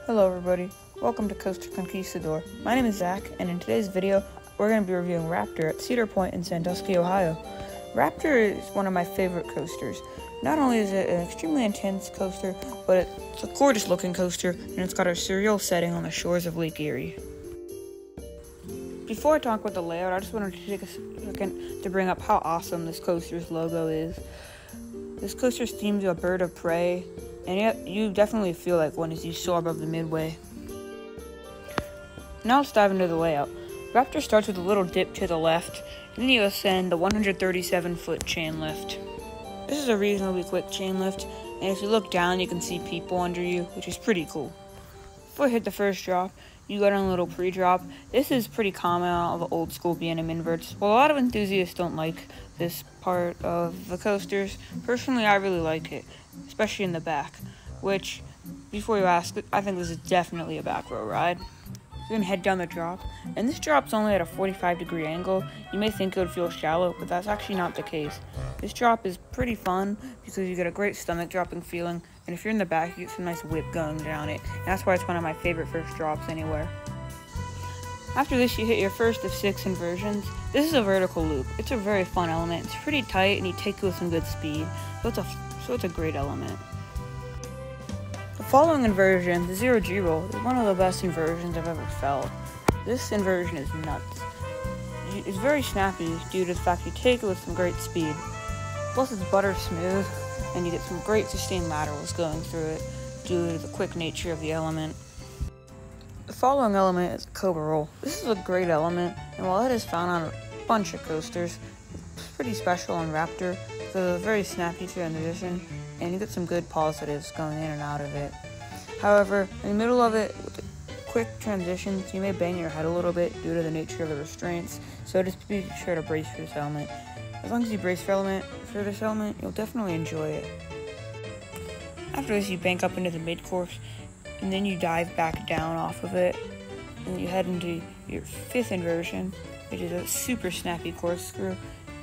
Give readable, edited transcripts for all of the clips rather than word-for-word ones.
Hello everybody, welcome to Coaster Conquistador. My name is Zach, and in today's video, we're going to be reviewing Raptor at Cedar in Sandusky, Ohio. Raptor is one of my favorite coasters. Not only is it an extremely intense coaster, but it's a gorgeous looking coaster, and it's got a surreal setting on the shores of Lake Erie. Before I talk about the layout, I just wanted to take a second to bring up how awesome this coaster's logo is. This coaster's themed to a bird of prey, and yet you definitely feel like one as you soar above the midway. Now let's dive into the layout. Raptor starts with a little dip to the left, and then you ascend the 137-foot chain lift. This is a reasonably quick chain lift, and if you look down you can see people under you, which is pretty cool. Before you hit the first drop, you go down a little pre-drop. This is pretty common on all the old school B&M inverts. While a lot of enthusiasts don't like this part of the coasters, personally I really like it, especially in the back, which, before you ask, I think this is definitely a back row ride. You're going to head down the drop, and this drop's only at a 45-degree angle. You may think it would feel shallow, but that's actually not the case. This drop is pretty fun because you get a great stomach dropping feeling, and if you're in the back, you get some nice whip going down it, and that's why it's one of my favorite first drops anywhere. After this, you hit your first of 6 inversions. This is a vertical loop. It's a very fun element. It's pretty tight, and you take it with some good speed, so it's a great element. The following inversion, the 0G roll, is one of the best inversions I've ever felt. This inversion is nuts. It's very snappy due to the fact you take it with some great speed. Plus it's butter smooth, and you get some great sustained laterals going through it due to the quick nature of the element. The following element is a Cobra roll. This is a great element, and while it is found on a bunch of coasters, it's pretty special on Raptor because it's a very snappy transition, and you get some good positives going in and out of it. However, in the middle of it, with the quick transitions, you may bang your head a little bit due to the nature of the restraints, so just be sure to brace for this element. As long as you brace for this element, you'll definitely enjoy it. After this, you bank up into the mid-course, and then you dive back down off of it, and you head into your 5th inversion, which is a super snappy corkscrew.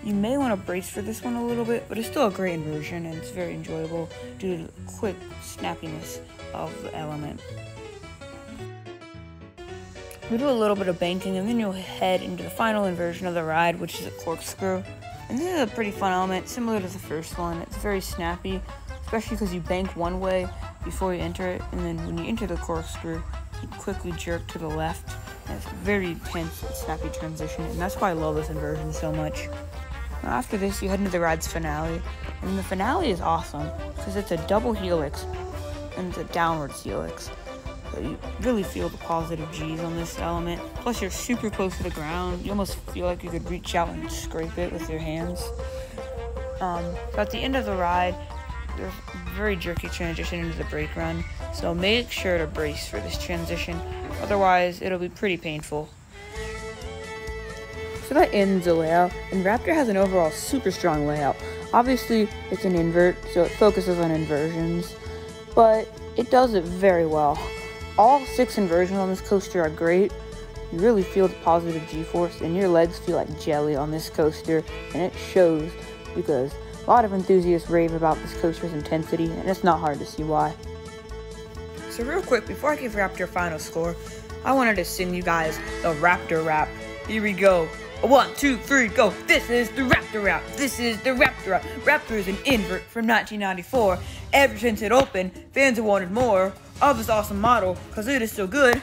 You may want to brace for this one a little bit, but it's still a great inversion, and it's very enjoyable due to the quick snappiness of the element. You do a little bit of banking, and then you'll head into the final inversion of the ride, which is a corkscrew. And this is a pretty fun element, similar to the first one. It's very snappy, especially because you bank one way before you enter it, and then when you enter the corkscrew, you quickly jerk to the left. And it's a very intense and snappy transition, and that's why I love this inversion so much. Now after this, you head into the ride's finale, and the finale is awesome because it's a double helix, and it's a downwards helix. So you really feel the positive G's on this element. Plus you're super close to the ground. You almost feel like you could reach out and scrape it with your hands. So at the end of the ride, there's a very jerky transition into the brake run. So make sure to brace for this transition. Otherwise, it'll be pretty painful. So that ends the layout, and Raptor has an overall super strong layout. Obviously, it's an invert, so it focuses on inversions, but it does it very well. All 6 inversions on this coaster are great. You really feel the positive G-force, and your legs feel like jelly on this coaster, and it shows because a lot of enthusiasts rave about this coaster's intensity, and it's not hard to see why. So real quick, before I give Raptor a final score, I wanted to sing you guys the Raptor rap. Here we go. 1, 2, 3, go. This is the Raptor rap. This is the Raptor rap. Raptor is an invert from 1994. Ever since it opened, fans have wanted more of this awesome model because it is so good.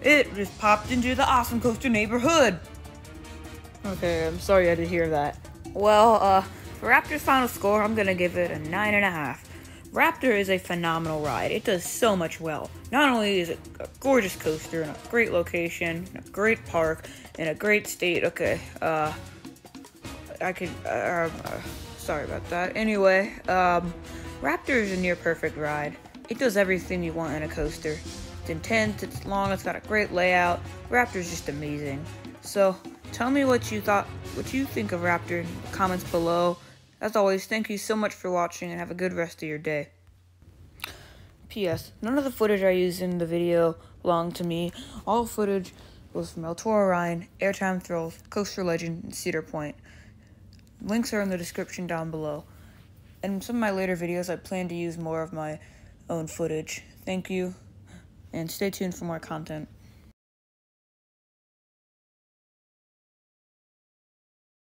It just popped into the awesome coaster neighborhood. Okay, I'm sorry you had to hear that. Well, for Raptor's final score, I'm gonna give it a 9.5. Raptor is a phenomenal ride. It does so much well. Not only is it a gorgeous coaster in a great location, in a great park, in a great state. Okay, sorry about that. Anyway, Raptor is a near perfect ride. It does everything you want in a coaster. It's intense, it's long, it's got a great layout. Raptor is just amazing. So, tell me what you think of Raptor in the comments below. As always, thank you so much for watching, and have a good rest of your day. P.S. None of the footage I used in the video belonged to me. All footage was from ElToroRyan, Airtime Thrills, Coaster Legend, and Cedar. Links are in the description down below. And in some of my later videos, I plan to use more of my own footage. Thank you, and stay tuned for more content.